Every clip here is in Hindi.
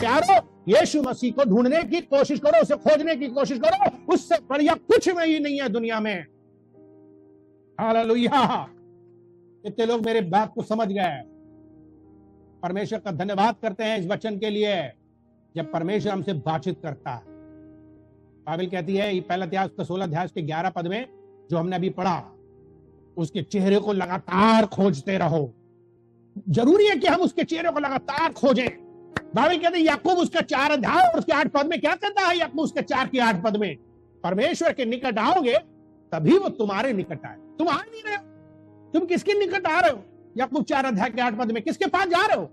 प्यारो, यीशु मसीह को ढूंढने की कोशिश करो, उसे खोजने की कोशिश करो, उससे बढ़िया कुछ नहीं है दुनिया में। हालेलुया। कितने लोग मेरे बात को समझ गए? परमेश्वर का धन्यवाद करते हैं इस वचन के लिए। जब परमेश्वर हमसे बातचीत करता है, बाइबल कहती है, पहला इतिहास का 16 अध्याय के 11 पद में जो हमने अभी पढ़ा, उसके चेहरे को लगातार खोजते रहो। जरूरी है कि हम उसके चेहरे को लगातार खोजें। बाइबल कहते हैं याकूब उसका 4 अध्याय और उसके 8 पद में क्या कहता है? याकूब उसके 4 के 8 पद में, परमेश्वर के निकट आओगे तभी वो तुम्हारे निकट आए। तुम आ नहीं रहे हो, तुम किसके निकट आ रहे हो? याकूब 4 अध्याय के 8 पद में किसके पास जा रहे हो?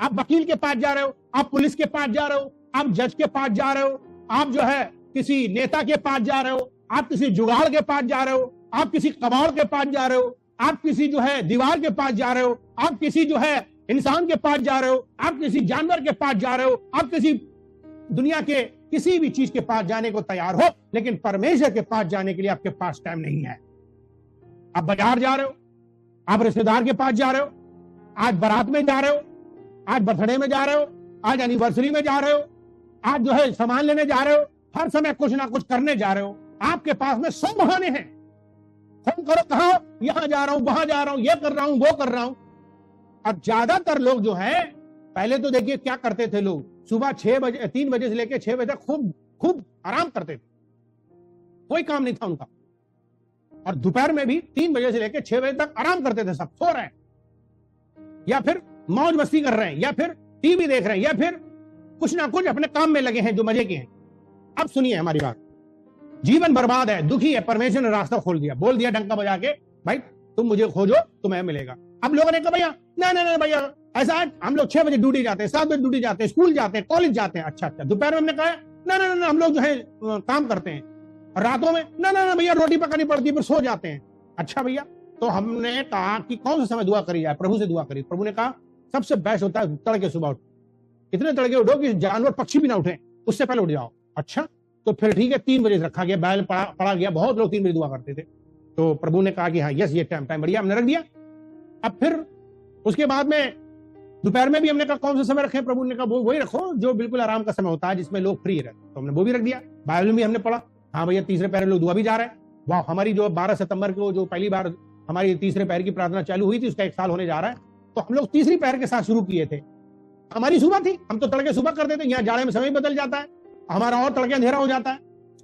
आप वकील के पास जा रहे हो, आप पुलिस के पास जा रहे हो, आप जज के पास जा रहे हो, आप जो है किसी नेता के पास जा रहे हो, आप किसी जुगाड़ के पास जा रहे हो, आप किसी कबाड़ के पास जा रहे हो, आप किसी जो है दीवार के पास जा रहे हो, आप किसी जो है इंसान के पास जा रहे हो, आप किसी जानवर के पास जा रहे हो, आप किसी दुनिया के किसी भी चीज के पास जाने को तैयार हो, लेकिन परमेश्वर के पास जाने के लिए आपके पास टाइम नहीं है। आप बाजार जा रहे हो, आप रिश्तेदार के पास जा रहे हो, आज बारात में जा रहे हो, आज बर्थडे में जा रहे हो, आज एनिवर्सरी में जा रहे हो, आज जो है सामान लेने जा रहे हो, हर समय कुछ ना कुछ करने जा रहे हो। आपके पास में 100 बहाने हैं। फोन करो, कहा यहां जा रहा हूं, वहां जा रहा हूं, ये कर रहा हूं, वो कर रहा हूं। और ज्यादातर लोग जो है, पहले तो देखिए क्या करते थे लोग, सुबह 3 बजे से लेकर 6 बजे तक खूब आराम करते थे, कोई काम नहीं था उनका। और दोपहर में भी 3 बजे से लेकर 6 बजे तक आराम करते थे, सब सो रहे हैं या फिर मौज मस्ती कर रहे हैं या फिर टीवी देख रहे हैं या फिर कुछ ना कुछ अपने काम में लगे हैं जो मजे के हैं। अब सुनिए हमारी बात, जीवन बर्बाद है, दुखी है, परमेश्वर ने रास्ता खोल दिया, बोल दिया डंका बजा के, भाई तुम मुझे खोजो तुम्हें मिलेगा। अब लोगों ने कहा भैया नहीं भैया ऐसा है, हम लोग 6 बजे ड्यूटी जाते हैं, 7 बजे ड्यूटी जाते हैं, स्कूल जाते हैं, कॉलेज जाते हैं। अच्छा दोपहर में हमने कहा ना हम लोग जो है काम करते हैं, और रातों में ना भैया रोटी पकानी पड़ती है, फिर सो जाते हैं। अच्छा भैया, तो हमने कहा कि कौन सा समय दुआ करी जाए? प्रभु से दुआ करी। प्रभु ने कहा सबसे बेस्ट होता है तड़के सुबह उठो, इतने तड़के उठो कि जानवर पक्षी भी ना उठे, उससे पहले उठ जाओ। अच्छा तो फिर ठीक है, 3 बजे रखा गया, बैल पढ़ा गया, बहुत लोग 3 बजे दुआ करते थे। तो प्रभु ने कहा कि हाँ यस ये टाइम बढ़िया, हमने रख दिया। अब फिर उसके बाद में दोपहर में भी हमने कहा कौन सा समय रखें? प्रभु ने कहा वही रखो जो बिल्कुल आराम का समय होता है, जिसमें लोग फ्री रहते, तो हमने वो भी रख दिया। बाइबल में भी हमने पढ़ा, हाँ भैया तीसरे पहर लोग दुआ भी जा रहे हैं। वाह, हमारी जो 12 सितंबर को जो पहली बार हमारी तीसरे पहर की प्रार्थना चालू हुई थी, उसका 1 साल होने जा रहा है। तो हम लोग तीसरी पहर के साथ शुरू किए थे। हमारी सुबह थी, हम तो तड़के सुबह करते थे, यहाँ जाड़े में समय बदल जाता है, हमारा और तड़के अंधेरा हो जाता है,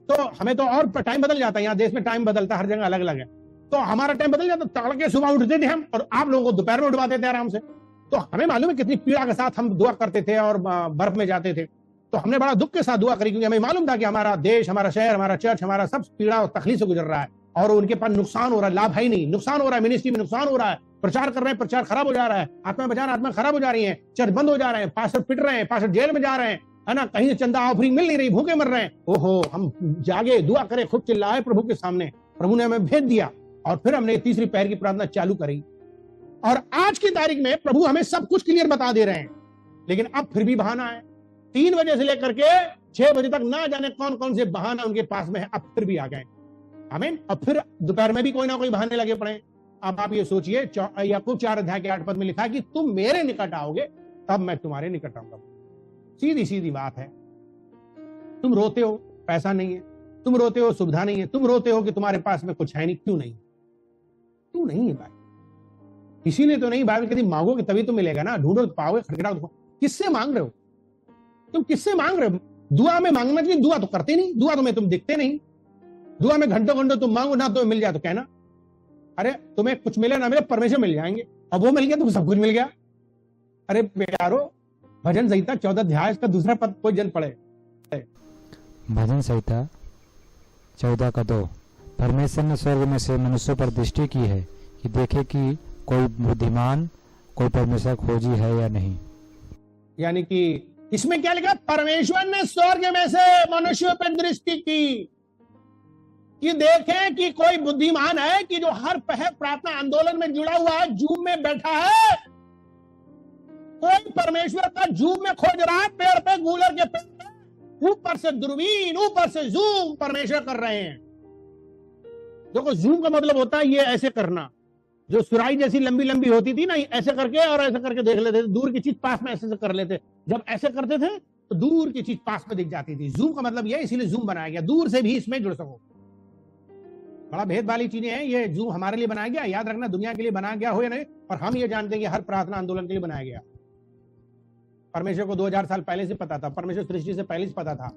तो हमें तो और टाइम बदल जाता है। यहाँ देश में टाइम बदलता है, हर जगह अलग अलग है, तो हमारा टाइम बदल जाता। तड़के सुबह उठते थे हम, और आप लोगों को दोपहर में उठवाते थे आराम से। तो हमें मालूम है कितनी पीड़ा के साथ हम दुआ करते थे और बर्फ में जाते थे। तो हमने बड़ा दुख के साथ दुआ करी, क्योंकि हमें मालूम था कि हमारा देश, हमारा शहर, हमारा चर्च, हमारा सब पीड़ा और तकलीफ से गुजर रहा है, और उनके पास नुकसान हो रहा है, लाभ है ही नहीं, नुकसान हो रहा है, मिनिस्ट्री में नुकसान हो रहा है, प्रचार कर रहे हैं, प्रचार खराब हो जा रहा है, आत्मा बचा आत्मा खराब हो जा रही है, चर्च बंद हो जा रहे हैं, पास्टर पिट रहे हैं, पास्टर जेल में जा रहे हैं, है ना, कहीं से चंदा ऑफरिंग मिल नहीं रही, भूखे मर रहे हैं। ओहो, हम जागे दुआ करें, खुद चिल्लाए प्रभु के सामने, प्रभु ने हमें भेज दिया, और फिर हमने तीसरी पहर की प्रार्थना चालू करी। और आज की तारीख में प्रभु हमें सब कुछ क्लियर बता दे रहे हैं, लेकिन अब फिर भी बहाना है। 3 बजे से लेकर के 6 बजे तक ना जाने कौन कौन से बहाना उनके पास में है, अब फिर भी आ गए। आमीन। अब फिर दोपहर में भी कोई ना कोई बहाने लगे पड़े। अब आप ये सोचिए, याकूब 4 अध्याय के 8 पद में लिखा है कि तुम मेरे निकट आओगे तब मैं तुम्हारे निकट आऊंगा। सीधी सीधी बात है। तुम रोते हो पैसा नहीं है, तुम रोते हो सुविधा नहीं है, तुम रोते हो कि तुम्हारे पास में कुछ है नहीं। क्यों नहीं? क्यों नहीं है भाई? इसीलिए तो नहीं, बाइबल कहती मांगोगे तभी तो मिलेगा ना, ढूंढो तो पाओगे, खटखटाओ तो। किससे मांग रहे हो तुम? किससे मांग रहे हो? दुआ में मांगना चाहिए, दुआ तो करते नहीं, दुआ तो में तुम दिखते नहीं। दुआ में घंटों घंटों तुम मांगो ना, तो मिल जाए तो कहना अरे तुम्हें कुछ मिले ना मिले, परमेश्वर मिल जाएंगे। अब वो मिल गया तो सब कुछ मिल गया। अरे प्यारो, भजन संहिता 14 अध्याय का 2 पद कोई जन पढ़े। भजन संहिता 14 का 2। परमेश्वर ने स्वर्ग में से मनुष्यों पर दृष्टि की है कि देखे कि कोई बुद्धिमान, कोई परमेश्वर खोजी है या नहीं। यानी कि इसमें क्या लिखा? परमेश्वर ने स्वर्ग में से मनुष्यों पर दृष्टि की कि देखें कि कोई बुद्धिमान है कि जो हर पहर प्रार्थना आंदोलन में जुड़ा हुआ है, जूम में बैठा है, कोई परमेश्वर का जूम में खोज रहा है, पेड़ पे, गूलर के पेड़ पे, ऊपर से दूरबीन, ऊपर से जूम परमेश्वर कर रहे हैं। देखो जूम का मतलब होता है ये ऐसे करना, जो सुराई जैसी लंबी लंबी होती थी ना, ऐसे करके और ऐसे करके देख लेते थे, दूर की चीज पास में ऐसे कर लेते। जब ऐसे करते थे तो दूर की चीज पास में दिख जाती थी। जूम का मतलब यह, इसीलिए जूम बनाया गया, दूर से भी इसमें जुड़ सको। बड़ा भेद वाली चीजें हैं। ये जूम हमारे लिए बनाया गया, याद रखना, दुनिया के लिए बनाया गया हो या नहीं। और हम ये जानते हैं कि हर प्रार्थना आंदोलन के लिए बनाया गया। परमेश्वर को 2000 साल पहले से पता था, परमेश्वर सृष्टि से पहले से पता था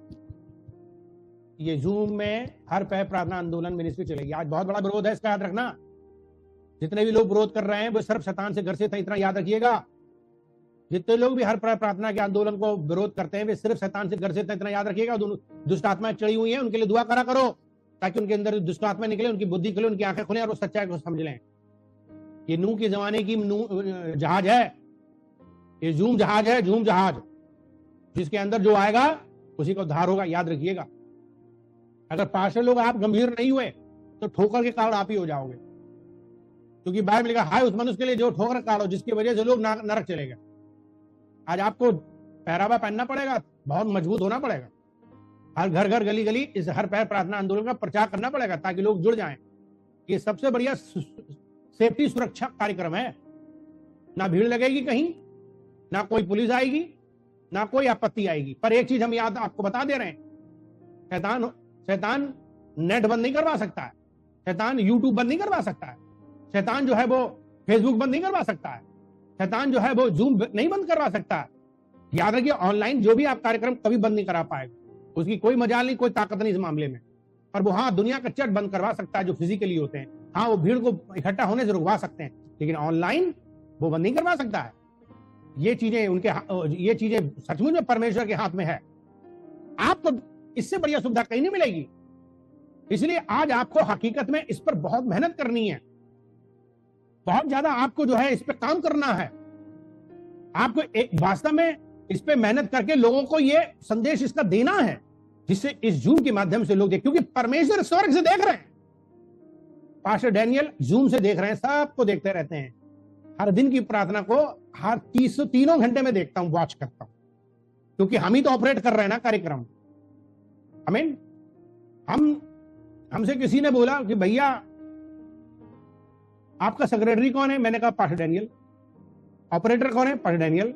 ये जूम में हर प्रार्थना आंदोलन मिनिस्ट्री चलेगी। आज बहुत बड़ा विरोध है, इसका याद रखना। जितने भी लोग विरोध कर रहे हैं वो सिर्फ शैतान से घर से था, इतना याद रखिएगा। जितने लोग भी हर प्रार्थना के आंदोलन को विरोध करते हैं वे सिर्फ शैतान से घर से था, इतना याद रखिएगा। दुष्ट आत्माएं चढ़ी हुई हैं, उनके लिए दुआ करा करो ताकि उनके अंदर दुष्ट आत्मा निकले, उनकी बुद्धि खुले, उनकी आंखें खुले और वो सच्चाई को समझ लें। ये नूह के जमाने की जहाज है, ये जूम जहाज है, जूम जहाज, जिसके अंदर जो आएगा उसी को उद्धार होगा, याद रखिएगा। अगर पास्टर लोग आप गंभीर नहीं हुए तो ठोकर के कारण आप ही हो जाओगे, क्योंकि बाइबल में लिखा हाय उस मनुष्य के लिए जो ठोकर काढ़ो, जिसकी वजह से लोग नरक चलेगा। आज आपको पहरावा पहनना पड़ेगा, बहुत मजबूत होना पड़ेगा, हर घर घर गली गली इस हर प्रार्थना आंदोलन का प्रचार करना पड़ेगा ताकि लोग जुड़ जाएं। ये सबसे बढ़िया सेफ्टी सुरक्षा कार्यक्रम है। ना भीड़ लगेगी कहीं, ना कोई पुलिस आएगी, ना कोई आपत्ति आएगी। पर एक चीज हम याद आपको बता दे रहे हैं, शैतान नेट बंद नहीं करवा सकता है, शैतान यूट्यूब बंद नहीं करवा सकता है, शैतान जो है वो फेसबुक बंद नहीं करवा सकता है, शैतान जो है वो जूम नहीं बंद करवा सकता है। याद रखिए, ऑनलाइन जो भी आप कार्यक्रम कभी बंद नहीं करा पाएगा, उसकी कोई मजाल नहीं, कोई ताकत नहीं इस मामले में। पर वो हाँ दुनिया का चट बंद करवा सकता है जो फिजिकली होते हैं। हाँ वो भीड़ को इकट्ठा होने से रुकवा सकते हैं, लेकिन ऑनलाइन वो बंद नहीं करवा सकता है। ये चीजें सचमुच में परमेश्वर के हाथ में है। आपको इससे बढ़िया सुविधा कहीं नहीं मिलेगी। इसलिए आज आपको हकीकत में इस पर बहुत मेहनत करनी है, बहुत ज्यादा आपको जो है इस पर काम करना है। आपको एक वास्तव में इस पे मेहनत करके लोगों को ये संदेश इसका देना है, जिससे इस जूम के माध्यम से लोग देख, क्योंकि परमेश्वर स्वर्ग से देख रहे हैं। पास्टर डैनियल जूम से देख रहे हैं, सबको देखते रहते हैं। हर दिन की प्रार्थना को हर 3 घंटे में देखता हूं, वॉच करता हूं, क्योंकि हम ही तो ऑपरेट कर रहे हैं ना कार्यक्रम। आमीन। हमसे किसी ने बोला कि भैया आपका सेक्रेटरी कौन है? मैंने कहा पास्टर डैनियल। ऑपरेटर कौन है? Pastor Daniel.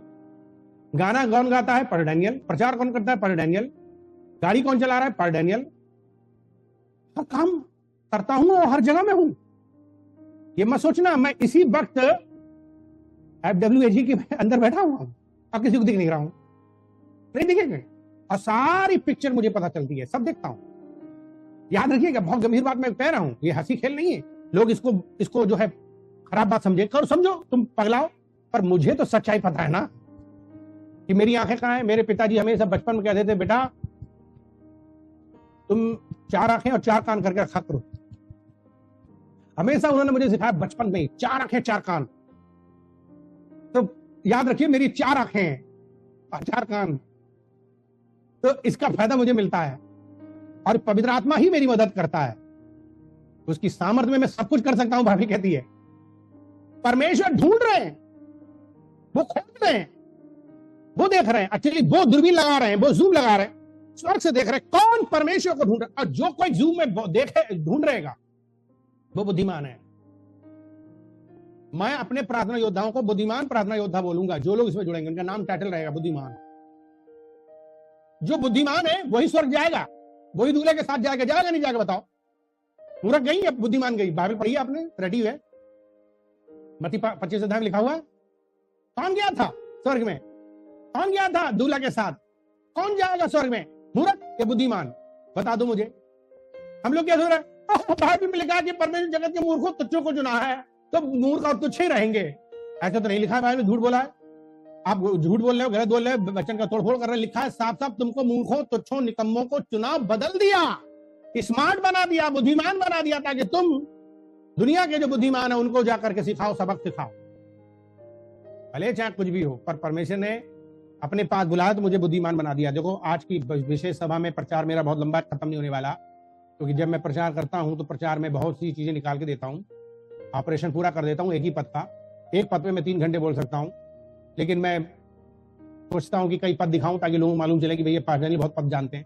गाना कौन गाता है? Pastor Daniel. प्रचार कौन करता है? Pastor Daniel. गाड़ी कौन चला रहा है? Pastor Daniel. हर काम करता हूं और हर जगह में हूं। ये मत सोचना मैं इसी वक्त FWAG के अंदर बैठा हुआ हूं और किसी को दिख नहीं रहा हूं, नहीं दिखेगा। और सारी पिक्चर मुझे पता चलती है, सब देखता हूं। याद रखिएगा, बहुत गंभीर बात मैं कह रहा हूं, ये हंसी खेल नहीं है। लोग इसको जो है खराब बात समझो, तुम पगलाओ, पर मुझे तो सच्चाई पता है ना कि मेरी आंखें कहां है। मेरे पिताजी हमेशा बचपन में कहते थे, बेटा तुम 4 आंखें और 4 कान करके रखा करो। हमेशा उन्होंने मुझे सिखाया बचपन में, 4 आंखें 4 कान। तो याद रखिए, मेरी 4 आंखें हैं और 4 कान, तो इसका फायदा मुझे मिलता है और पवित्र आत्मा ही मेरी मदद करता है। उसकी सामर्थ्य में मैं सब कुछ कर सकता हूं। भाभी कहती है परमेश्वर ढूंढ रहे हैं, वो खोज रहे हैं, वो देख रहे हैं। एक्चुअली वो दूरबीन लगा रहे हैं, वो जूम लगा रहे हैं, स्वर्ग से देख रहे हैं कौन परमेश्वर को ढूंढ रहा है। और जो कोई जूम में देखे ढूंढ रहेगा वो बुद्धिमान है। मैं अपने प्रार्थना योद्धाओं को बुद्धिमान प्रार्थना योद्धा बोलूंगा। जो लोग इसमें जुड़ेंगे उनका नाम टाइटल रहेगा बुद्धिमान। जो बुद्धिमान है वही स्वर्ग जाएगा, वही दूल्हे के साथ जाएगा। जाएगा नहीं जाएगा बताओ? मूर्ख गई या बुद्धिमान गई? बाइबल पढ़ी आपने? रेडी है? मत्ती 25 अध्याय में लिखा हुआ है। कौन गया था स्वर्ग में? कौन गया था दूल्हा के साथ? कौन जाएगा स्वर्ग में, मूर्ख या बुद्धिमान? बता दो मुझे। हम लोग क्या सोच रहे हैं? बाइबल में लिखा कि परमेश्वर जगत के मूर्खों तुच्छों को चुना है, तो मूर्ख और तुच्छ ही रहेंगे। ऐसा तो नहीं लिखा है बाइबल में, झूठ बोला है। आप झूठ बोल रहे हो, गलत बोल रहे हो, वचन का तोड़फोड़ कर रहे हो। लिखा है साफ साफ, तुमको मूर्खों तुच्छों निकम्मों को चुना, बदल दिया, स्मार्ट बना दिया, बुद्धिमान बना दिया, ताकि तुम दुनिया के जो बुद्धिमान है उनको जाकर के सिखाओ, सबक सिखाओ। भले चाहे कुछ भी हो, पर परमेश्वर ने अपने पास बुलाया तो मुझे बुद्धिमान बना दिया। देखो आज की विशेष सभा में प्रचार मेरा बहुत लंबा खत्म नहीं होने वाला, क्योंकि जब मैं प्रचार करता हूं तो प्रचार में बहुत सी चीजें निकाल के देता हूं। ऑपरेशन पूरा कर देता हूं एक ही पद का। एक पद पे मैं 3 घंटे बोल सकता हूं, लेकिन मैं सोचता हूं कि कई पद दिखाऊं ताकि लोगों को मालूम चले कि भैया पास्टर डैनियल बहुत पद जानते हैं।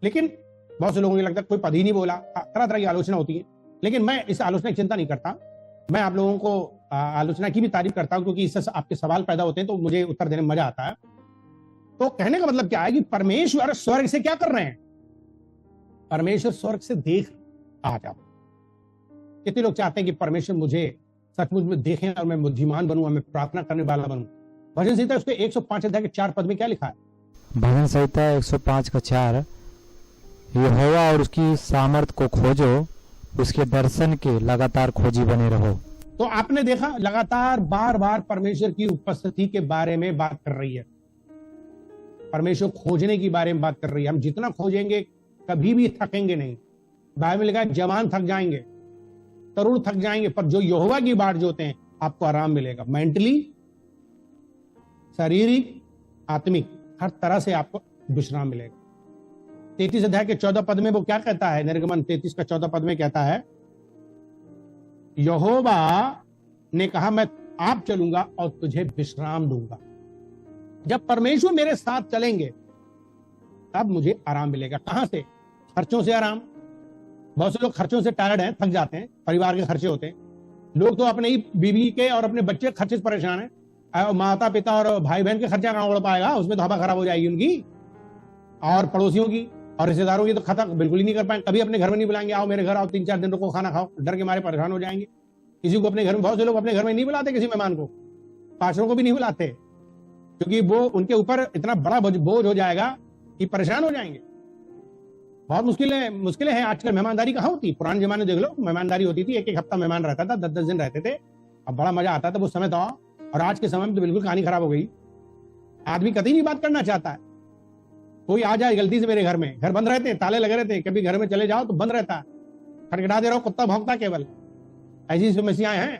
लेकिन बहुत से लोगों को लगता है कोई पद ही नहीं बोला, तरह तरह की आलोचना होती है। लेकिन मैं इस आलोचना की चिंता नहीं करता। मैं आप लोगों को आलोचना की भी तारीफ करता हूं, क्योंकि इससे आपके सवाल पैदा होते हैं तो मुझे उत्तर देने में मजा आता है। तो कहने का मतलब क्या है कि परमेश्वर स्वर्ग से क्या कर रहे हैं? परमेश्वर स्वर्ग से देख आ जाओ। कितने लोग चाहते हैं कि परमेश्वर मुझे सचमुच में देखें और मैं बुद्धिमान बनूं, मैं प्रार्थना करने वाला बनूं। भजन संहिता उसके 105 अध्याय के 4 पद में क्या लिखा है? भजन संहिता 105 का 4, यहोवा और उसकी सामर्थ को खोजो, उसके दर्शन के लगातार खोजी बने रहो। तो आपने देखा, लगातार बार बार परमेश्वर की उपस्थिति के बारे में बात कर रही है, परमेश्वर खोजने की बारे में बात कर रही है। हम जितना खोजेंगे कभी भी थकेंगे नहीं। बाइबल में लिखा है जवान थक जाएंगे, तरुण थक जाएंगे, पर जो यहोवा की बाट जोते हैं आपको आराम मिलेगा। मेंटली, शारीरिक, आत्मिक, हर तरह से आपको विश्राम मिलेगा। 33 अध्याय के 14 पद में वो क्या कहता है? निर्गमन 33 का 14 पद में कहता है, यहोवा ने कहा मैं आप चलूंगा और तुझे विश्राम दूंगा। जब परमेश्वर मेरे साथ चलेंगे तब मुझे आराम मिलेगा। कहां से? खर्चों से आराम। बहुत से लोग खर्चों से टायर्ड हैं, थक जाते हैं, परिवार के खर्चे होते हैं। लोग तो अपने ही बीवी के और अपने बच्चे के खर्चे से परेशान है। माता पिता और भाई बहन के खर्चा कहां उड़ पाएगा? उसमें तो हवा खराब हो जाएगी उनकी, और पड़ोसियों की और रिश्तेदारों की तो खत्म बिल्कुल ही नहीं कर पाएंगे। कभी अपने घर में नहीं बुलाएंगे, आओ मेरे घर आओ, 3-4 दिन रुको, खाना खाओ, डर के मारे परेशान हो जाएंगे। किसी को अपने घर में, बहुत से लोग अपने घर में नहीं बुलाते किसी मेहमान को, पास्टरों को भी नहीं बुलाते, क्योंकि वो उनके ऊपर इतना बड़ा बोझ हो जाएगा कि परेशान हो जाएंगे। बहुत मुश्किलें हैं आजकल। मेहमानदारी कहाँ होती? पुराने जमाने देख लो, मेहमानदारी होती थी, 1-1 हफ्ता मेहमान रहता था, 10-10 दिन रहते थे, अब बड़ा मजा आता था वो समय था। और आज के समय में तो बिल्कुल कहानी खराब हो गई। आदमी कभी नहीं बात करना चाहता है। कोई आ जाए गलती से मेरे घर में, घर बंद रहते हैं, ताले लगे रहते हैं, कभी घर में चले जाओ तो बंद रहता है, खटखटा दे रहा हो, कुत्ता भौंकता केवल। ऐसी समस्याएं हैं।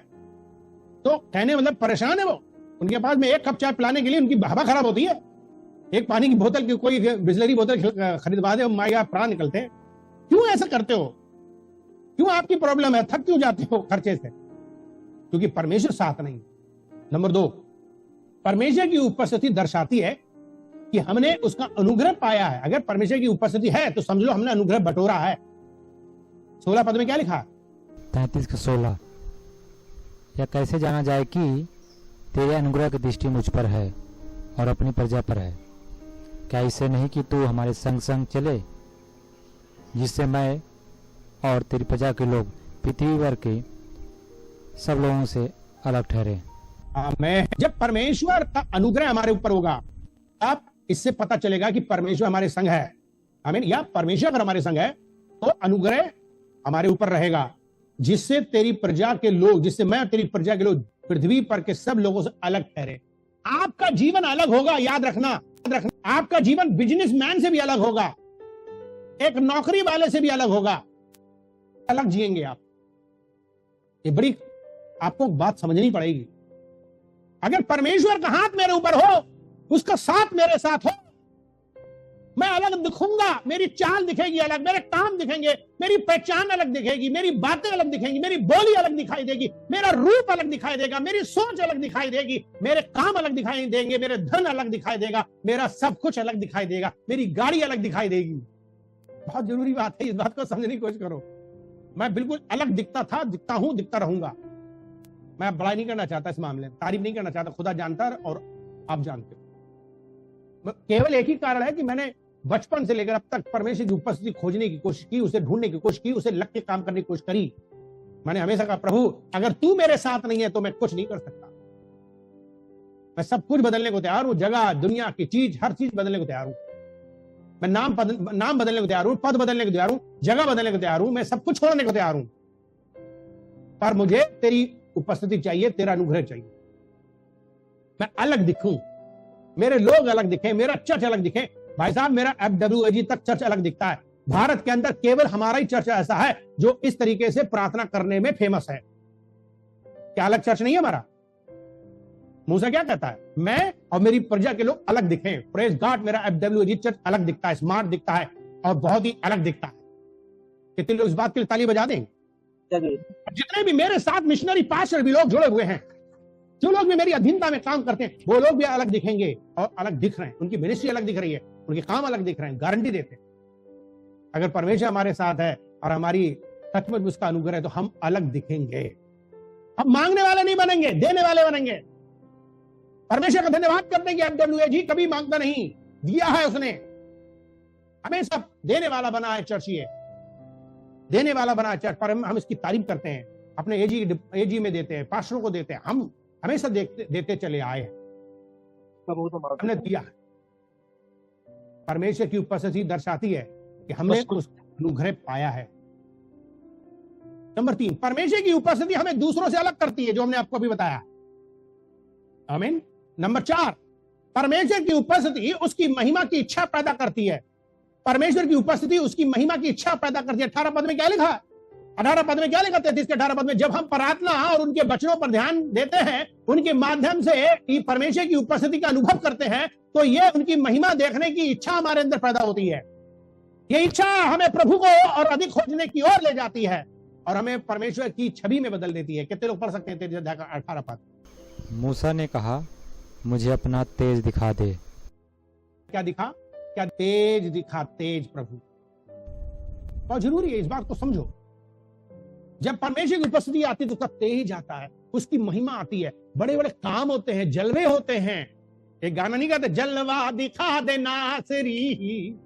तो कहने मतलब परेशान है वो। उनके पास में 1 कप चाय पिलाने के लिए उनकी हवा खराब होती है। एक पानी की बोतल की, कोई बिस्लरी बोतल खरीदवा दे, माया प्राण निकलते हैं। क्यों ऐसा करते हो? क्यों आपकी प्रॉब्लम है? थक क्यों जाते हो खर्चे से? क्योंकि परमेश्वर साथ नहीं। नंबर 2, परमेश्वर की उपस्थिति दर्शाती है कि हमने उसका अनुग्रह पाया है। अगर परमेश्वर की उपस्थिति है तो समझ लो हमने अनुग्रह बटोरा है। 16 पद में क्या लिखा? 33 का 16, या कैसे जाना जाए कि तेरे अनुग्रह की दृष्टि मुझ पर है और अपनी प्रजा पर है? क्या इससे नहीं कि तू हमारे संग संग चले, जिससे मैं और तेरी प्रजा के लोग पृथ्वी भर के सब लोगों से अलग ठहरे। आमीन। जब परमेश्वर का अनुग्रह हमारे ऊपर होगा तब इससे पता चलेगा कि परमेश्वर हमारे संग है। आमीन। या परमेश्वर अगर हमारे संग है तो अनुग्रह हमारे ऊपर रहेगा, जिससे तेरी प्रजा के लोग, जिससे मैं और तेरी प्रजा के लोग पृथ्वी पर के सब लोगों से अलग ठहरे। आपका जीवन अलग होगा, याद रखना। आपका जीवन बिजनेसमैन से भी अलग होगा, एक नौकरी वाले से भी अलग होगा। अलग जिएंगे आप। ये बड़ी आपको बात समझनी पड़ेगी। अगर परमेश्वर का हाथ मेरे ऊपर हो, उसका साथ मेरे साथ हो, मैं अलग दिखूंगा। मेरी चाल दिखेगी अलग, मेरे काम दिखेंगे, मेरी पहचान अलग दिखेगी, मेरी बातें अलग दिखेंगी, मेरी बोली अलग दिखाई देगी, मेरा रूप अलग दिखाई देगा, मेरी सोच अलग दिखाई देगी, मेरे काम अलग दिखाई देंगे, मेरे धन अलग दिखाई देगा, मेरा सब कुछ अलग दिखाई देगा, मेरी गाड़ी अलग दिखाई देगी। बहुत जरूरी बात है, इस बात को समझने की कोशिश करो। मैं बिल्कुल अलग दिखता था, दिखता हूं, दिखता रहूंगा। मैं बड़ाई नहीं करना चाहता इस मामले में, तारीफ नहीं करना चाहता, खुदा जानता है और आप जानते हो। केवल एक ही कारण है कि मैंने बचपन से लेकर अब तक परमेश्वर की उपस्थिति खोजने की कोशिश की, उसे ढूंढने की कोशिश की, उसे लग के काम करने की कोशिश करी। मैंने हमेशा कहा, प्रभु अगर तू मेरे साथ नहीं है तो मैं कुछ नहीं कर सकता। मैं सब कुछ बदलने को तैयार हूं, जगह, दुनिया की चीज, हर चीज बदलने को तैयार हूं। मैं नाम बदलने को तैयार हूं, पद बदलने को तैयार हूं, जगह बदलने को तैयार हूं, मैं सब कुछ छोड़ने को तैयार हूं, पर मुझे तेरी उपस्थिति चाहिए, तेरा अनुग्रह चाहिए। मैं अलग दिखूं, मेरे लोग अलग दिखे, मेरा चर्च अलग दिखे। भाई साहब, मेरा FWAG तक चर्च अलग दिखता है। भारत के अंदर केवल हमारा ही चर्च ऐसा है जो इस तरीके से प्रार्थना करने में फेमस है। क्या अलग चर्च नहीं है हमारा? मूसा क्या कहता है? मैं और मेरी प्रजा के लोग अलग दिखें। प्रेज गॉड, मेरा FWAG चर्च अलग दिखता है, स्मार्ट दिखता है और बहुत ही अलग दिखता है। कितने लोग इस बात के लिए ताली बजा दें? जितने भी मेरे साथ मिशनरी पास्टर भी लोग जुड़े हुए हैं, जो लोग भी मेरी अधीनता में काम करते हैं, वो लोग भी अलग दिखेंगे और अलग दिख रहे हैं। उनकी मिनिस्ट्री अलग दिख रही है, उनके काम अलग दिख रहे हैं, गारंटी देते हैं। अगर परमेश्वर हमारे साथ है और हमारी सचमुच उसका अनुग्रह है तो हम अलग दिखेंगे। हम मांगने वाले नहीं बनेंगे, देने वाले बनेंगे। परमेश्वर का धन्यवाद करने की FWAG कभी मांगता नहीं, दिया है उसने, हमेशा देने वाला बना है चर्च, ये देने वाला बना है चर्च। पर हम इसकी तारीफ करते हैं, अपने एजी में देते हैं, पास्टरों को देते हैं, हम हमेशा देते चले आए हैं, हमने दिया है। परमेश्वर की उपस्थिति दर्शाती है कि हमने उस अनुग्रह पाया है। नंबर 3, परमेश्वर की उपस्थिति हमें दूसरों से अलग करती है, जो हमने आपको अभी बताया। आमीन। नंबर 4, परमेश्वर की उपस्थिति उसकी महिमा की इच्छा पैदा करती है। परमेश्वर की उपस्थिति उसकी महिमा की इच्छा पैदा करती है। 18 पद में क्या लिखा? 18 पद में क्या लिखा? 33 के 18 पद में, जब हम प्रार्थना और उनके वचनों पर ध्यान देते हैं, उनके माध्यम से परमेश्वर की उपस्थिति का अनुभव करते हैं, तो ये उनकी महिमा देखने की इच्छा हमारे अंदर पैदा होती है। ये इच्छा हमें प्रभु को और अधिक खोजने की ओर ले जाती है और हमें परमेश्वर की छवि में बदल देती है। कितने लोग पढ़ सकते हैं 18 पद? मूसा ने कहा, मुझे अपना तेज दिखा दे। क्या दिखा? क्या तेज दिखा? तेज प्रभु बहुत जरूरी है, इस बात को समझो। जब परमेश्वर की उपस्थिति आती है तो उसका तेज आता है, उसकी महिमा आती है, बड़े बड़े काम होते हैं, जलवे होते हैं। एक गाना नहीं गाते, जलवा दिखा दे नासरी,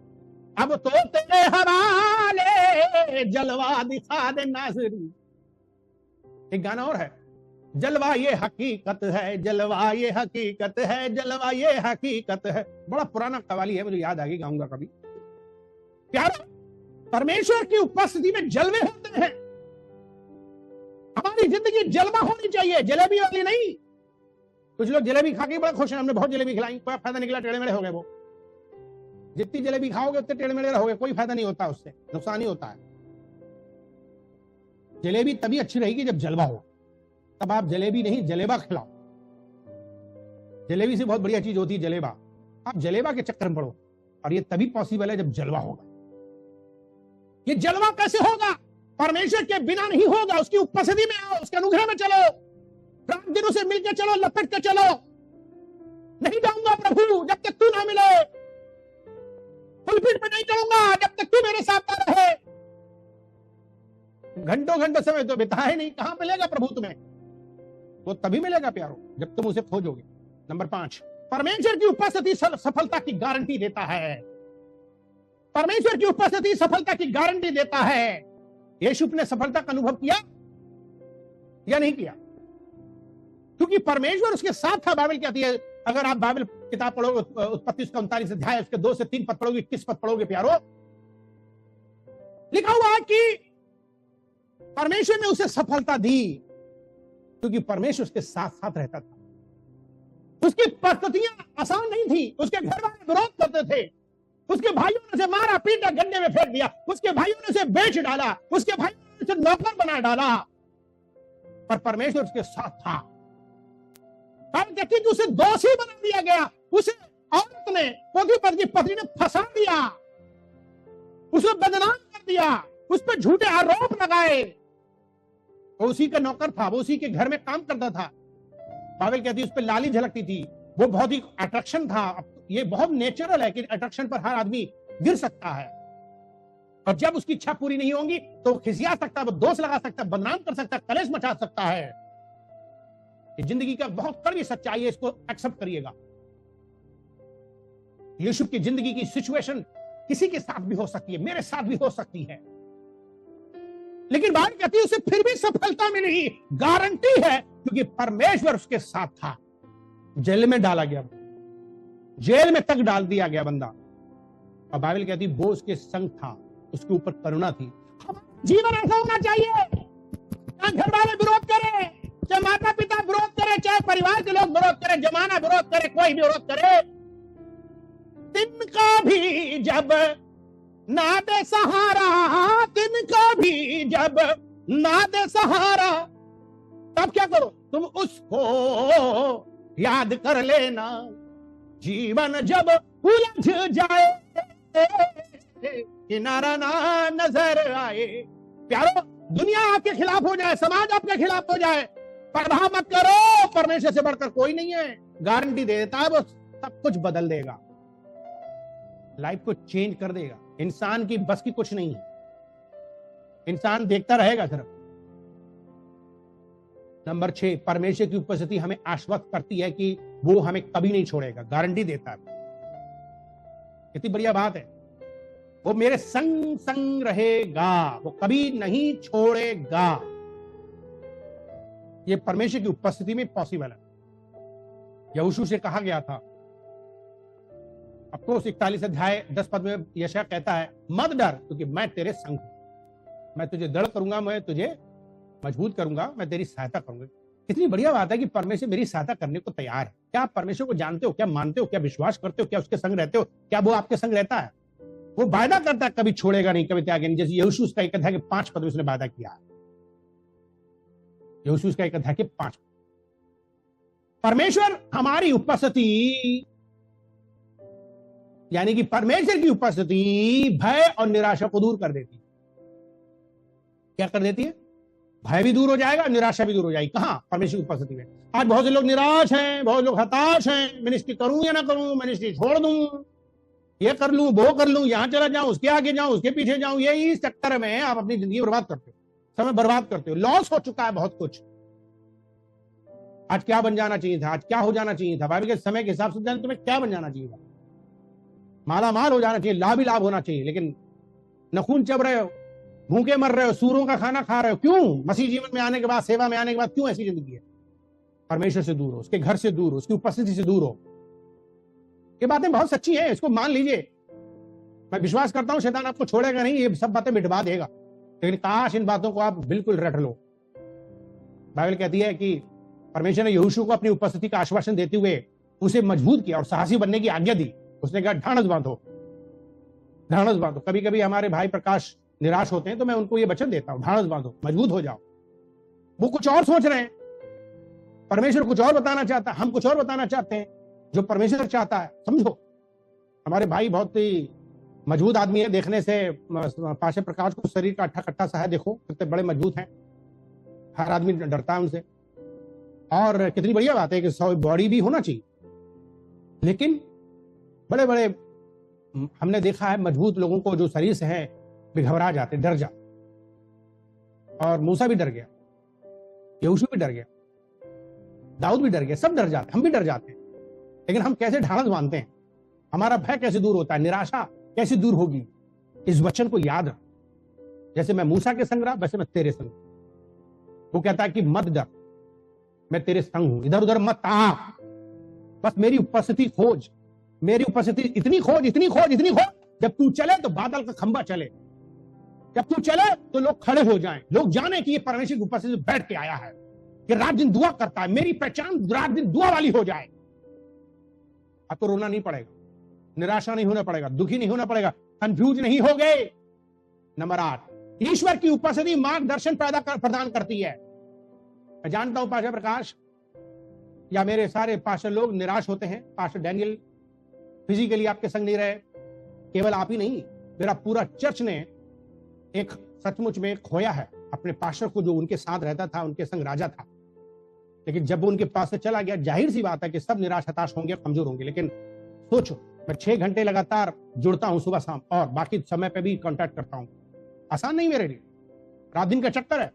अब तो तेरे हवाले, जलवा दिखा दे नासरी। एक गाना और है, जलवा ये हकीकत है, जलवा ये हकीकत है, जलवा ये हकीकत है। बड़ा पुराना कवाली है, मुझे याद आ गई, गाऊंगा कभी। प्यार, परमेश्वर की उपस्थिति में जलवे होते हैं। हमारी जिंदगी जलवा होनी चाहिए, जलेबी वाली नहीं। कुछ लोग जलेबी खा के बड़ा खुश हैं, हमने बहुत जलेबी खिलाई, कोई फायदा निकला, टेढ़े मेढ़े हो गए। वो जितनी जलेबी खाओगे उतने टेढ़े मेढ़े रहोगे, कोई फायदा नहीं होता, उससे नुकसान ही होता है। जलेबी तभी अच्छी रहेगी जब जलवा हो, तब आप जलेबी नहीं जलेबा खिलाओ। जलेबी से बहुत बढ़िया चीज होती है जलेबा। आप जलेबा के चक्कर में पड़ो, और ये तभी पॉसिबल है जब जलवा होगा। ये जलवा कैसे होगा? परमेश्वर के बिना नहीं होगा। उसकी उपस्थिति में आओ, उसके अनुग्रह में चलो, रात दिन उसे मिलकर चलो, लपट के चलो। नहीं जाऊंगा प्रभु जब तक तू ना मिले, पुलपिट पे नहीं चलूंगा जब तक तू मेरे साथ ना रहे। घंटों घंटों समय तो बिताए नहीं, कहां मिलेगा प्रभु तुम्हें? वो तभी मिलेगा प्यारो जब तुम उसे खोजोगे। नंबर 5, परमेश्वर की उपस्थिति सफलता की गारंटी देता है। परमेश्वर की उपस्थिति सफलता की गारंटी देता है। यीशु ने सफलता का अनुभव किया या नहीं किया? क्योंकि परमेश्वर उसके साथ था। बाइबल कहती है, अगर आप बाइबल किताब पढ़ोगे, उत्पत्ति उसका 39 अध्याय, उसके 2 से 3 पद पढ़ोगे, 21 पद पढ़ोगे प्यारो, लिखा हुआ है कि परमेश्वर ने उसे सफलता दी क्योंकि परमेश्वर उसके साथ साथ रहता था। उसकी परिस्थितियां आसान नहीं थी। उसके घर वाले विरोध करते थे, उसके भाइयों ने उसे मारा पीटा, गड्ढे में फेंक दिया, उसके भाइयों ने उसे बेच डाला, उसके भाइयों ने उसे नौकर बना डाला, पर परमेश्वर उसके साथ था। कहती कि उसे दोषी बना दिया गया, उसे औरत ने, पोतीफर की पत्नी ने फंसा दिया, उसे बदनाम कर दिया, उस पर झूठे आरोप लगाए। वो उसी का नौकर था, वो उसी के घर में काम करता था। बाइबल कहती है उस पर लाली झलकती थी, वो बहुत ही अट्रैक्शन था। ये बहुत नेचुरल है कि अट्रैक्शन पर हर आदमी गिर सकता है, और जब उसकी इच्छा पूरी नहीं होगी तो खिसिया सकता है, वो दोष लगा सकता है, बदनाम कर सकता है, कलेश मचा सकता है। ये जिंदगी का बहुत कड़वी सच्चाई है, इसको एक्सेप्ट करिएगा। यीशु की जिंदगी की सिचुएशन किसी के साथ भी हो सकती है, मेरे साथ भी हो सकती है, लेकिन बात कहती है उसे फिर भी सफलता मिली। गारंटी है क्योंकि परमेश्वर उसके साथ था। जेल में डाला गया, जेल में तक डाल दिया गया बंदा, और बाइबल कहती वो उसके संग था, उसके ऊपर करुणा थी। जीवन ऐसा होना चाहिए, चाहे घर वाले विरोध करे, चाहे माता पिता विरोध करे, चाहे परिवार के लोग विरोध करे, जमाना विरोध करे, कोई भी विरोध करे, तिनका भी जब ना दे सहारा, तिनका भी जब ना दे सहारा, तब क्या करो? तुम उसको याद कर लेना। जीवन जब उलझ जाए, किनारा ना नजर आए। प्यारो, दुनिया आपके खिलाफ हो जाए, समाज आपके खिलाफ हो जाए, परवाह मत करो, परमेश्वर से बढ़कर कोई नहीं है। गारंटी दे देता है, वो सब कुछ बदल देगा, लाइफ को चेंज कर देगा। इंसान की बस की कुछ नहीं है, इंसान देखता रहेगा सिर्फ। नंबर 6, परमेश्वर की उपस्थिति हमें आश्वस्त करती है कि वो हमें कभी नहीं छोड़ेगा, गारंटी देता है। कितनी बढ़िया बात है, वो मेरे संग संग रहेगा, वो कभी नहीं छोड़ेगा। ये परमेश्वर की उपस्थिति में पॉसिबल है। यहोशू से कहा गया था, अफकोर्स 41 अध्याय 10 पद में यशायाह कहता है, मत डर क्योंकि मैं तेरे संग हूं, मैं तुझे दृढ़ करूंगा, मैं तुझे मजबूत करूंगा, मैं तेरी सहायता करूंगा। कितनी बढ़िया बात है कि परमेश्वर मेरी सहायता करने को तैयार है। क्या आप परमेश्वर को जानते हो? क्या मानते हो? क्या विश्वास करते हो? क्या उसके संग रहते हो? क्या वो आपके संग रहता है? वो वायदा करता है कभी छोड़ेगा नहीं, कभी त्यागेगा नहीं। जैसे यहोशू का 1 अध्याय के 5 पद में उसने वायदा किया। यहोशू का 1 अध्याय के 5 पद। परमेश्वर हमारी उपस्थिति, यानी कि परमेश्वर की उपस्थिति भय और निराशा को दूर कर देती है। क्या कर देती है? भय भी दूर हो जाएगा, निराशा भी दूर हो जाएगी। कहां? परमेश्वर की उपस्थिति में। आज बहुत से लोग निराश हैं, बहुत लोग हताश हैं, मिनिस्ट्री करूं या ना करूं, मिनिस्ट्री छोड़ दूं, ये कर लूं, वो कर लूं, यहां चला जाऊं, उसके आगे जाऊं, उसके पीछे जाऊं। ये इस चक्कर में आप अपनी जिंदगी बर्बाद करते हो, समय बर्बाद करते हो। लॉस हो चुका है बहुत कुछ। आज क्या बन जाना चाहिए था? आज क्या हो जाना चाहिए था? बाइबल के समय के हिसाब से तुम्हें क्या बन जाना चाहिए था? माला माल हो जाना चाहिए, लाभ ही लाभ होना चाहिए, लेकिन नखून चब रहे हो, भूखे मर रहे हो, सूरों का खाना खा रहे हो। क्यों? मसीह जीवन में आने के बाद, सेवा में आने के बाद क्यों ऐसी जिंदगी है? परमेश्वर से दूर हो, उसके घर से दूर हो, उसकी उपस्थिति से दूर हो। ये बातें बहुत सच्ची हैं, इसको मान लीजिए। मैं विश्वास करता हूं शैतान आपको छोड़ेगा नहीं, ये सब बातें मिटवा देगा, लेकिन काश इन बातों को आप बिल्कुल रट लो। बाइबल कहती है कि परमेश्वर ने यहोशू को अपनी उपस्थिति का आश्वासन देते हुए उसे मजबूत किया और साहसी बनने की आज्ञा दी। उसने कहा ढांढस बांधो, ढांढस बांधो। कभी कभी हमारे भाई प्रकाश निराश होते हैं तो मैं उनको ये वचन देता हूं, ढांढस बांधो, मजबूत हो जाओ। वो कुछ और सोच रहे हैं, परमेश्वर कुछ और बताना चाहता है, हम कुछ और बताना चाहते हैं जो परमेश्वर चाहता है। समझो, हमारे भाई बहुत ही मजबूत आदमी है, देखने से पाशे प्रकाश को शरीर का अट्ठा कट्टा सा है, देखो कितने बड़े मजबूत हैं, हर आदमी डरता है उनसे। और कितनी बढ़िया बात है कि बॉडी भी होना चाहिए, लेकिन बड़े बड़े हमने देखा है मजबूत लोगों को जो शरीर से है भी घबरा जाते, डर जाते। और मूसा भी डर गया, यहोशू भी डर गया, दाऊद भी डर गया, सब डर जाते, हम भी डर जाते हैं। लेकिन हम कैसे ढांढस बांधते हैं? हमारा भय कैसे दूर होता है? निराशा कैसे दूर होगी? इस वचन को याद रख, जैसे मैं मूसा के संग रहा वैसे मैं तेरे संग। वो कहता है कि मत डर, मैं तेरे संग हूं, इधर उधर मत आ, बस मेरी उपस्थिति खोज, मेरी उपस्थिति इतनी खोज, इतनी खोज, इतनी खोज, जब तू चले तो बादल का खंबा चले, जब तू चले तो लोग खड़े हो जाएं, लोग जाने कि ये परमेश्वर की उपस्थिति में बैठ के आया है, कि रात दिन दुआ करता है, मेरी पहचान रात दिन दुआ वाली हो जाए। आपको रोना नहीं पड़ेगा, निराशा नहीं होना पड़ेगा, दुखी नहीं होना पड़ेगा, कंफ्यूज नहीं हो गए। नंबर 8, ईश्वर की उपस्थिति मार्गदर्शन प्रदान करती है। मैं जानता हूं पास्टर प्रकाश या मेरे सारे पास्टर लोग निराश होते हैं। पास्टर डैनियल फिजिकली आपके संग नहीं रहे, केवल आप ही नहीं, मेरा पूरा चर्च ने एक सचमुच में खोया है अपने पास्टर को, जो उनके साथ रहता था, उनके संग राजा था। लेकिन जब वो उनके पास से चला गया, जाहिर सी बात है कि सब निराश हताश होंगे, कमजोर होंगे। लेकिन सोचो, मैं 6 घंटे लगातार जुड़ता हूं सुबह शाम, और बाकी समय पे भी कांटेक्ट करता हूं। आसान नहीं मेरे लिए, रात दिन का चक्कर है।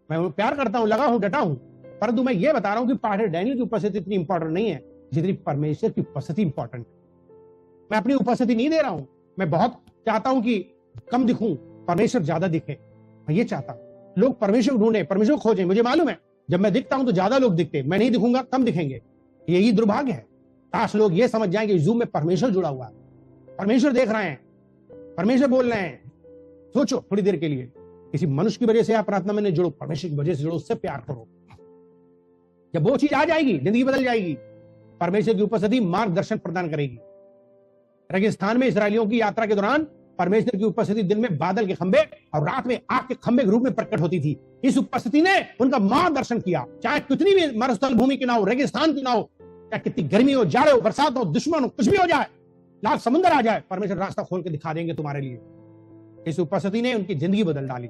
मैं प्यार करता हूं, लगा हूं, डटा हूं, परंतु मैं ये बता रहा हूं कि पास्टर डैनियल की उपस्थिति इतनी इंपॉर्टेंट नहीं है जितनी परमेश्वर की उपस्थिति इंपॉर्टेंट है। मैं अपनी उपस्थिति नहीं दे रहा हूं, मैं बहुत चाहता हूं कि कम दिखूं, परमेश्वर ज्यादा दिखे। मैं ये चाहता हूं लोग परमेश्वर ढूंढे, परमेश्वर खोजें। मुझे मालूम है जब मैं दिखता हूं तो ज्यादा लोग दिखते, मैं नहीं दिखूंगा कम दिखेंगे। यही दुर्भाग्य है। काश लोग ये समझ जाएं कि जूम में परमेश्वर जुड़ा हुआ है, परमेश्वर देख रहे हैं, परमेश्वर बोल रहे हैं। सोचो थोड़ी देर के लिए, किसी मनुष्य की वजह से आप प्रार्थना में नहीं जुड़ो, परमेश्वर की वजह से जुड़ो, उससे प्यार करो। जब वो चीज आ जाएगी, जिंदगी बदल जाएगी। परमेश्वर की उपस्थिति मार्गदर्शन प्रदान करेगी। रेगिस्तान में इस्राएलियों की यात्रा के दौरान परमेश्वर की उपस्थिति दिन में बादल के खंभे और रात में आग के खंभे के रूप में प्रकट होती थी। इस उपस्थिति ने उनका मार्गदर्शन किया, चाहे कितनी भी मरुस्थल भूमि की ना हो, रेगिस्तान की ना हो, चाहे कितनी गर्मी हो, जाड़े हो, बरसात हो, दुश्मन हो, कुछ भी हो जाए, लाख समुद्र आ जाए, परमेश्वर रास्ता खोल के दिखा देंगे तुम्हारे लिए। इस उपस्थिति ने उनकी जिंदगी बदल डाली।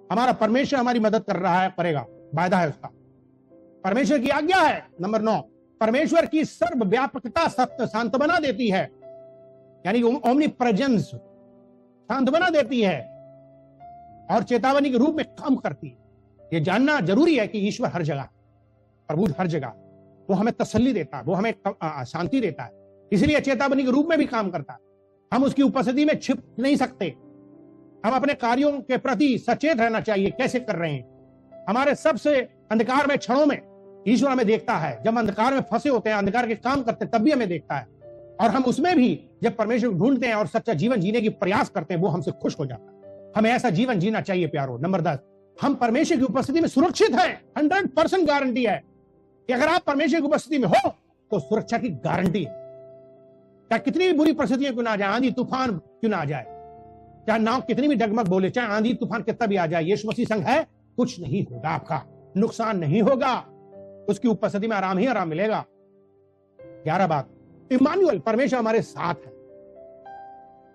हमारा परमेश्वर हमारी मदद कर रहा है, करेगा, वायदा है उसका। परमेश्वर की आज्ञा है। नंबर 9, परमेश्वर की सर्वव्यापकता शांत बना देती है, यानी ओमनी प्रेजेंस शांत बना देती है और चेतावनी के रूप में काम करती है। ये जानना जरूरी है कि ईश्वर हर जगह, प्रभु हर जगह, वो हमें तसल्ली देता है, वो हमें शांति देता है, इसलिए चेतावनी के रूप में भी काम करता है। हम उसकी उपस्थिति में छिप नहीं सकते। हम अपने कार्यों के प्रति सचेत रहना चाहिए, कैसे कर रहे हैं। हमारे सबसे अंधकार में क्षणों में ईश्वर हमें देखता है। जब अंधकार में फंसे होते हैं, अंधकार के काम करते हैं, तब भी हमें देखता है। और हम उसमें भी जब परमेश्वर को ढूंढते हैं और सच्चा जीवन जीने की प्रयास करते हैं, वो हमसे खुश हो जाता है। हमें ऐसा जीवन जीना चाहिए प्यारो। नंबर 10, हम परमेश्वर की उपस्थिति में सुरक्षित हैं। 100% गारंटी है कि अगर आप परमेश्वर की उपस्थिति में हो तो सुरक्षा की गारंटी है। चाहे कितनी भी बुरी परिस्थितियां क्यों ना आ जाए, आंधी तूफान क्यों ना आ जाए, चाहे नाव कितनी भी डगमग बोले, चाहे आंधी तूफान कितना भी आ जाए, यीशु मसीह संग है, कुछ नहीं होगा, आपका नुकसान नहीं होगा। उसकी उपस्थिति में आराम ही आराम मिलेगा। 11 बात, इमानुएल, परमेश्वर हमारे साथ है।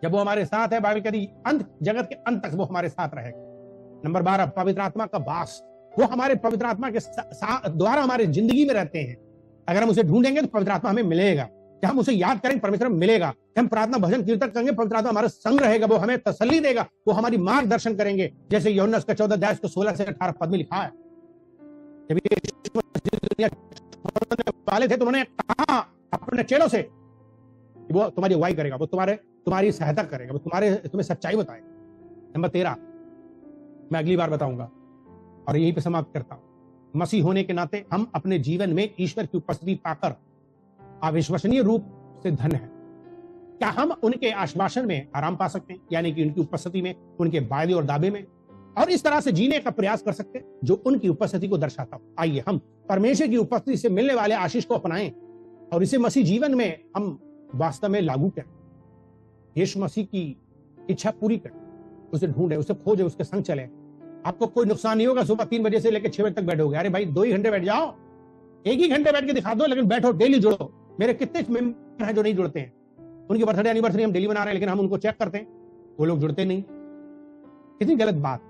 जब वो हमारे साथ है, बाइबल कहती है अंत, जगत के अंत तक वो हमारे साथ रहेगा। नंबर 12, पवित्र आत्मा का वास, वो हमारे पवित्र आत्मा के द्वारा हमारे जिंदगी में रहते हैं। अगर हम उसे ढूंढेंगे तो पवित्र आत्मा हमें मिलेगा। जब हम उसे याद करेंगे, परमेश्वर मिलेगा। हम प्रार्थना भजन कीर्तन करेंगे, पवित्र आत्मा हमारे संग रहेगा, वो हमें तसल्ली देगा, वो हमारी मार्गदर्शन करेंगे। जैसे यूहन्ना का 14 अध्याय 16 से 18 पद में लिखा है, जब ये वाले थे तो उन्होंने कहा अपने चेलों से, वो तुम्हारी अगुवाई करेगा, वो तुम्हारी सहायता करेगा, वो तुम्हें सच्चाई बताएगा। नंबर 13, मैं अगली बार बताऊंगा और यहीं पे समाप्त करता हूं। मसीह होने के नाते हम अपने जीवन में ईश्वर की उपस्थिति पाकर अविश्वसनीय रूप से धन है। क्या हम उनके आश्वासन में आराम पा सकते हैं, यानी कि उनकी उपस्थिति में, उनके वायदे और दावे में, और इस तरह से जीने का प्रयास कर सकते हैं जो उनकी उपस्थिति को दर्शाता हो। आइए हम परमेश्वर की उपस्थिति से मिलने वाले आशीष को अपनाएं और इसे मसीह जीवन में हम वास्तव में लागू करें। यीशु मसीह की इच्छा पूरी करें, उसे ढूंढे, उसे खोजे, उसके संग चले। आपको कोई नुकसान नहीं होगा। सुबह 3 बजे से लेकर 6 बजे तक बैठोगे, अरे भाई 2 ही घंटे बैठ जाओ, 1 ही घंटे बैठ के दिखा दो, लेकिन बैठो, डेली जुड़ो। मेरे कितने मेंबर हैं जो नहीं जुड़ते हैं, उनकी बर्थडे एनिवर्सरी हम डेली मना रहे हैं, लेकिन हम उनको चेक करते हैं, वो लोग जुड़ते नहीं। कितनी गलत बात।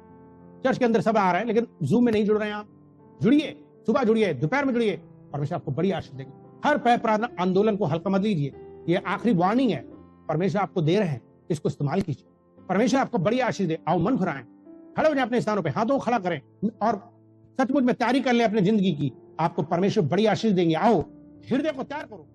चर्च के अंदर सब आ रहे हैं लेकिन जूम में नहीं जुड़ रहे हैं। आप जुड़िए, सुबह जुड़िए, दोपहर में जुड़िए, परमेश्वर आपको बड़ी आशीष देंगे। हर प्रार्थना आंदोलन को हल्का मत लीजिए, ये आखिरी वार्निंग है, परमेश्वर आपको दे रहे हैं, इसको इस्तेमाल कीजिए। परमेश्वर आपको बड़ी आशीष दे। आओ मन भराएं, खड़े हो जाए अपने स्थानों पे, हाथों को खड़ा करें और सचमुच में तैयारी कर ले अपनी जिंदगी की। आपको परमेश्वर बड़ी आशीष देंगे। आओ, हृदय को तैयार करो।